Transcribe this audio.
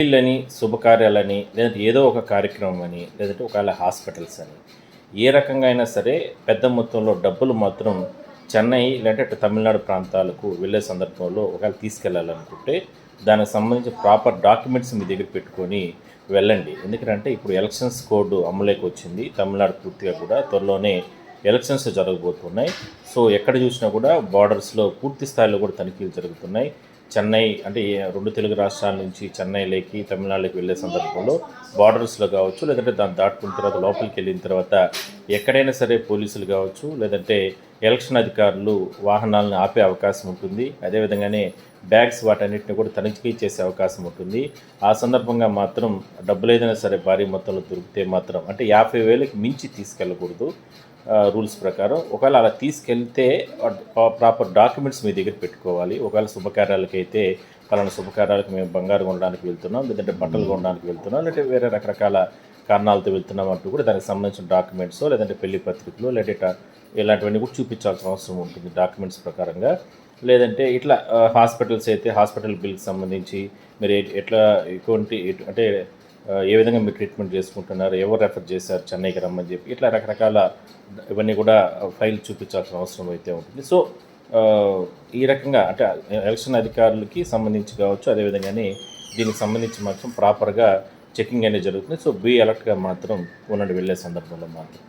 పెళ్ళిళ్ళని, శుభకార్యాలని, లేదంటే ఏదో ఒక కార్యక్రమం అని, లేదంటే ఒకవేళ హాస్పిటల్స్ అని, ఏ రకంగా అయినా సరే పెద్ద మొత్తంలో డబ్బులు మాత్రం చెన్నై లేదంటే అటు తమిళనాడు ప్రాంతాలకు వెళ్ళే సందర్భంలో ఒకవేళ తీసుకెళ్ళాలనుకుంటే దానికి సంబంధించి ప్రాపర్ డాక్యుమెంట్స్ మీ దగ్గర పెట్టుకొని వెళ్ళండి. ఎందుకంటే ఇప్పుడు ఎలక్షన్స్ కోడ్ అమలులోకి వచ్చింది. తమిళనాడు పూర్తిగా కూడా త్వరలోనే ఎలక్షన్స్ జరగబోతున్నాయి. సో ఎక్కడ చూసినా కూడా బార్డర్స్లో పూర్తి స్థాయిలో కూడా తనిఖీలు జరుగుతున్నాయి. చెన్నై అంటే 2 తెలుగు రాష్ట్రాల నుంచి చెన్నైలోకి, తమిళనాడులోకి వెళ్ళే సందర్భంలో బార్డర్స్‌లో కావచ్చు, లేదంటే దాన్ని దాటుకున్న తర్వాత లోపలికి వెళ్ళిన తర్వాత ఎక్కడైనా సరే పోలీసులు కావచ్చు, లేదంటే ఎలక్షన్ అధికారులు వాహనాలను ఆపే అవకాశం ఉంటుంది. అదేవిధంగానే బ్యాగ్స్ వాటన్నిటిని కూడా తనిఖీ చేసే అవకాశం ఉంటుంది. ఆ సందర్భంగా మాత్రం డబ్బులు ఏదైనా సరే భారీ మొత్తంలో దొరికితే మాత్రం అంటే 50,000కి మించి తీసుకెళ్ళకూడదు రూల్స్ ప్రకారం. ఒకవేళ అలా తీసుకెళ్తే ప్రాపర్ డాక్యుమెంట్స్ మీ దగ్గర పెట్టుకోవాలి. ఒకవేళ శుభకార్యాలకైతే పలానా శుభకార్యాలకు మేము బంగారు కొనడానికి వెళ్తున్నాం, లేదంటే బట్టలు కొనడానికి వెళ్తున్నాం, లేదంటే వేరే రకరకాల కారణాలతో వెళ్తున్నాం అంటూ కూడా దానికి సంబంధించిన డాక్యుమెంట్స్, లేదంటే పెళ్లి పత్రికలు, లేదంటే ఇలాంటివన్నీ కూడా చూపించాల్సిన అవసరం ఉంటుంది డాక్యుమెంట్స్ ప్రకారంగా. లేదంటే ఇట్లా హాస్పిటల్స్ అయితే హాస్పిటల్ బిల్కి సంబంధించి మీరు ఎట్లా అంటే ఏ విధంగా మీరు ట్రీట్మెంట్ చేసుకుంటున్నారు, ఎవరు రెఫర్ చేశారు చెన్నైకి రమ్మని చెప్పి, ఇట్లా రకరకాల ఇవన్నీ కూడా ఫైల్ చూపించాల్సిన అవసరం అయితే ఉంటుంది. సో ఈ రకంగా అంటే ఎలక్షన్ అధికారులకి సంబంధించి కావచ్చు, అదేవిధంగానే దీనికి సంబంధించి మాత్రం ప్రాపర్గా చెకింగ్ అనేది జరుగుతుంది. సో బీ అలర్ట్గా మాత్రం ఉండండి వెళ్ళే సందర్భంలో మాత్రం.